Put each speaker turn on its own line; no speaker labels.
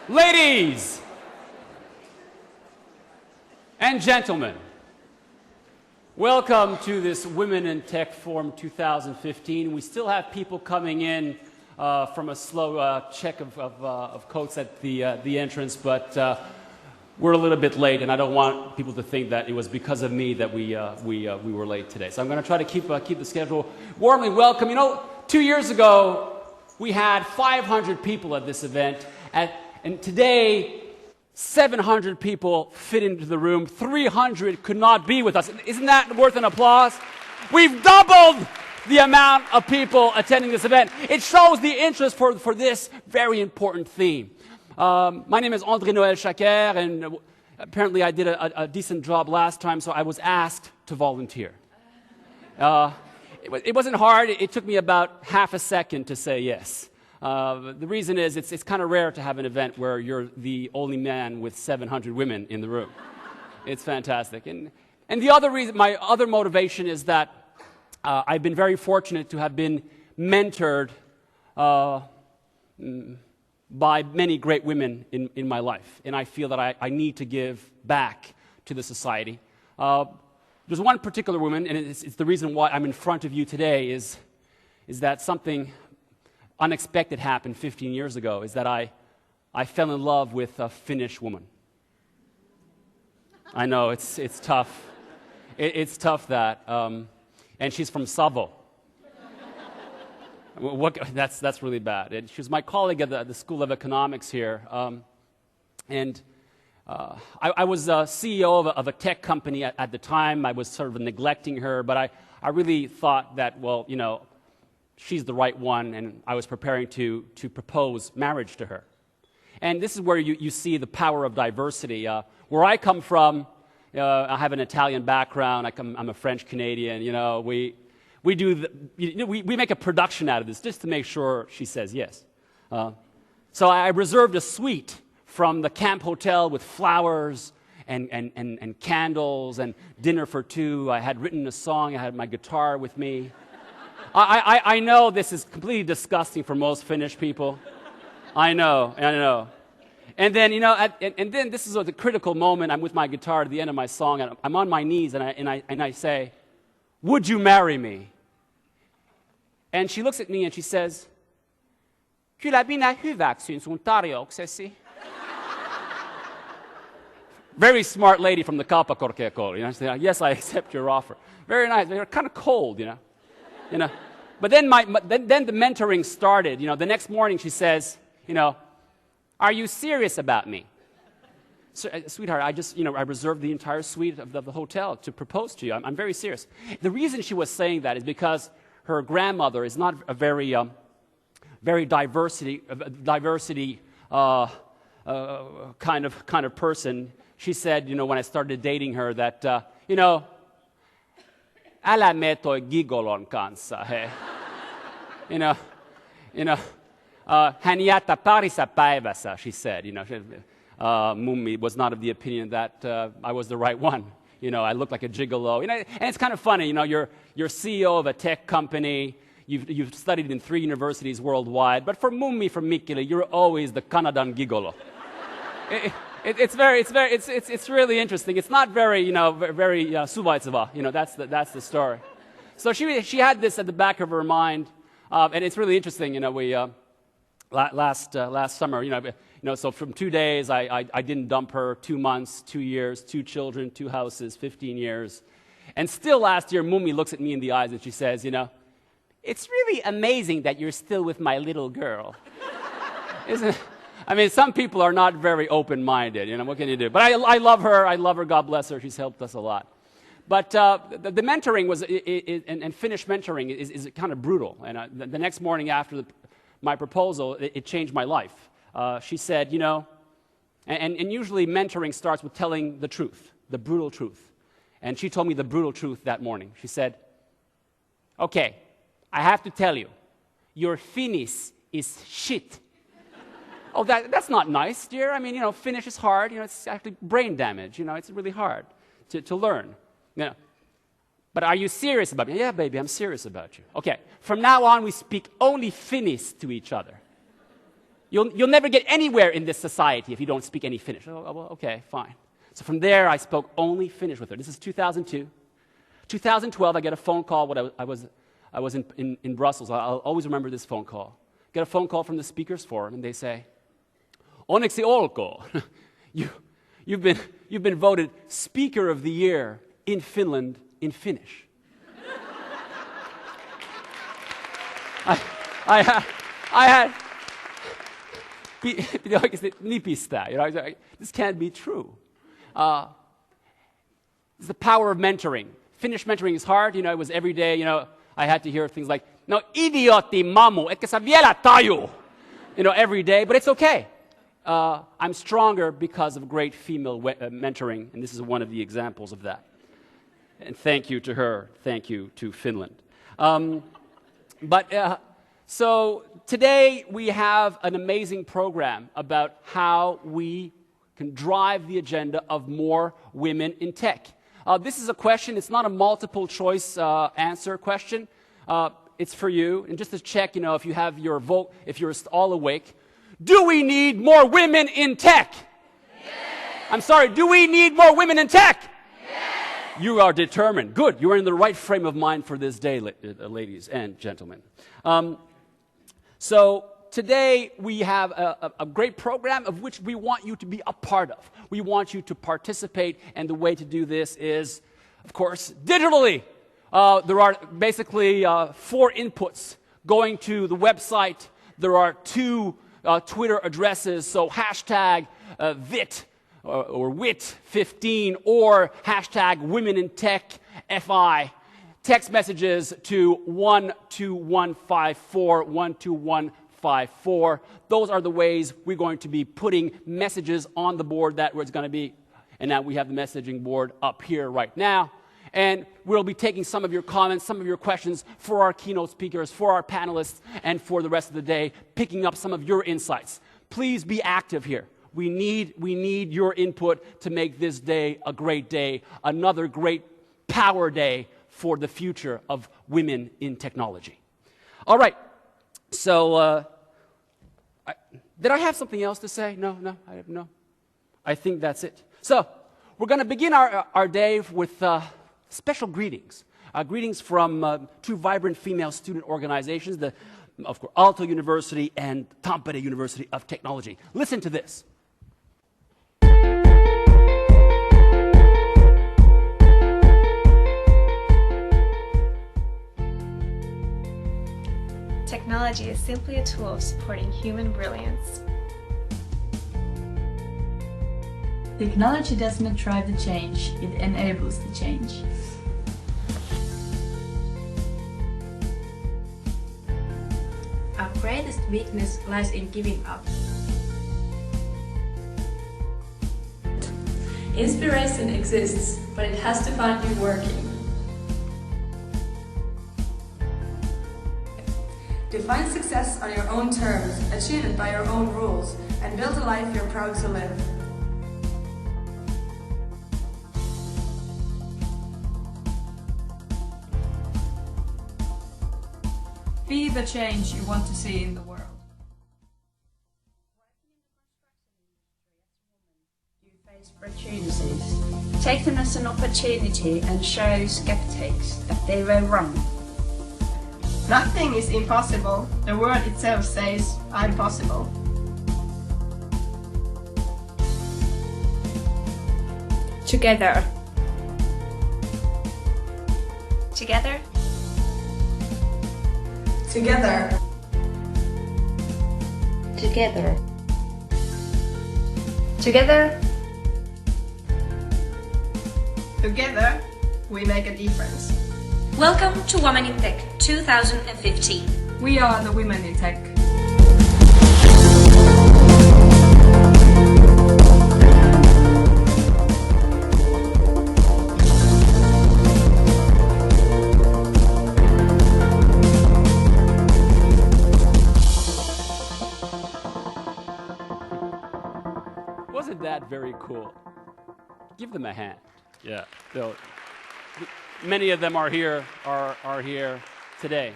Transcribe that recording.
Ladies and gentlemen, welcome to this Women in Tech Forum 2015. We still have people coming in from a slow check of coats at the entrance, but we're a little bit late, and I don't want people to think that it was because of me that we were late today. So I'm going to try to keep the schedule. Warmly welcome. You know, 2 years ago, we had 500 people at this event, and today, 700 people fit into the room. 300 could not be with us. Isn't that worth an applause? We've doubled the amount of people attending this event. It shows the interest for this very important theme. My name is André Noël Chaker, and apparently I did a decent job last time, so I was asked to volunteer. It wasn't hard. It took me about half a second to say yes. The reason is it's kind of rare to have an event where you're the only man with 700 women in the room. It's fantastic. And the other reason, my other motivation is that I've been very fortunate to have been mentored by many great women in my life. And I feel that I need to give back to the society. There's one particular woman, and it's the reason why I'm in front of you today, is that something unexpected happened 15 years ago, is that I fell in love with a Finnish woman. I know, it's tough. It's tough that, and she's from Savo. That's really bad. She was my colleague at the School of Economics here, and I was a CEO of a tech company at the time. I was sort of neglecting her, but I really thought that, well, you know, she's the right one, and I was preparing to propose marriage to her. And this is where you see the power of diversity. Where I come from, I have an Italian background. I'm a French Canadian. You know, we make a production out of this just to make sure she says yes. So I reserved a suite from the camp hotel with flowers and candles and dinner for two. I had written a song. I had my guitar with me. I know this is completely disgusting for most Finnish people. I know. And then, you know, and then this is the critical moment. I'm with my guitar at the end of my song, and I'm on my knees, and I say, "Would you marry me?" And she looks at me and she says, "Kyllä minä hyväksyn sun tarjouksesi." Very smart lady from the Kauppakorkeakoulu, you know. She said, "Yes, I accept your offer." Very nice. They were kind of cold, you know. But then then the mentoring started. You know, the next morning she says, you know, "Are you serious about me?" So, sweetheart, I reserved the entire suite of the hotel to propose to you. I'm very serious. The reason she was saying that is because her grandmother is not a very diversity kind of person. She said, you know, when I started dating her, that you know, älä mene toi gigolon kanssa, he. Hän jättää parissa päivässä, she said. You know, Mummi was not of the opinion that I was the right one. You know, I looked like a gigolo. You know, and it's kind of funny. You know, you're CEO of a tech company. You've studied in 3 universities worldwide. But for Mummi from Mikkeli, you're always the Kanadan gigolo. It's really interesting. It's not very, you know, very suvaitseva. You know, that's the story. So she had this at the back of her mind, and it's really interesting. You know, we last summer, you know, so from 2 days, I didn't dump her. 2 months, 2 years, 2 children, 2 houses, 15 years, and still last year, Mummi looks at me in the eyes and she says, you know, "It's really amazing that you're still with my little girl." Isn't it? I mean, some people are not very open-minded, you know, what can you do? But I love her, God bless her, she's helped us a lot. But the mentoring was, and Finnish mentoring is kind of brutal. And the next morning after my proposal, it changed my life. She said, you know, and usually mentoring starts with telling the truth, the brutal truth. And she told me the brutal truth that morning. She said, "Okay, I have to tell you, your Finnish is shit." Oh, that's not nice, dear. I mean, you know, Finnish is hard. You know, it's actually brain damage. You know, it's really hard to learn. You know. But are you serious about me? Yeah, baby, I'm serious about you. Okay, from now on, we speak only Finnish to each other. you'll never get anywhere in this society if you don't speak any Finnish. Oh, well, okay, fine. So from there, I spoke only Finnish with her. This is 2002. 2012, I get a phone call when I was in Brussels. I'll always remember this phone call. Get a phone call from the Speakers Forum, and they say, "Onneksi olkoon. You've been voted Speaker of the Year in Finland in Finnish." I had piti oikeasti nipistää. This can't be true. It's the power of mentoring. Finnish mentoring is hard. It was every day. I had to hear things like, "No idiootti mamu, etkä sä vielä taju," every day. But it's okay. I'm stronger because of great female mentoring, and this is one of the examples of that. And thank you to her. Thank you to Finland. So today we have an amazing program about how we can drive the agenda of more women in tech. This is a question. It's not a multiple choice answer question. It's for you. And just to check, if you have your vote, if you're all awake, do we need more women in tech? Yes. I'm sorry, do we need more women in tech? Yes. You are determined. Good. You are in the right frame of mind for this day, ladies and gentlemen. So today we have a great program of which we want you to be a part of. We want you to participate, and the way to do this is, of course, digitally. There are basically 4 inputs going to the website. There are 2 Twitter addresses, so hashtag VIT or WIT15 or hashtag Women in Tech FI. Text messages to 12154, 12154. Those are the ways we're going to be putting messages on the board that where it's going to be. And now we have the messaging board up here right now. And we'll be taking some of your comments, some of your questions for our keynote speakers, for our panelists, and for the rest of the day, picking up some of your insights. Please be active here. We need your input to make this day a great day, another great power day for the future of women in technology. All right. So, did I have something else to say? No. I think that's it. So, we're going to begin our day with special greetings. Greetings from 2 vibrant female student organizations, of course, Aalto University and Tampere University of Technology. Listen to this.
Technology is simply a tool of supporting human brilliance.
Technology does not drive the change, it enables the change.
Our greatest weakness lies in giving up. Inspiration exists, but it has to find you working. Define success on your own terms, achieve it by your own rules, and build a life you're proud to live.
Be the change you want to see in the world.
You face opportunities. Take them as an opportunity and show skeptics that they were wrong.
Nothing is impossible. The word itself says, I'm possible.
Together. Together.
Together.
Together.
Together.
Together, we make a difference.
Welcome to Women in Tech 2015.
We are the women in tech.
Wasn't that very cool? Give them a hand. Yeah. Many of them are here today.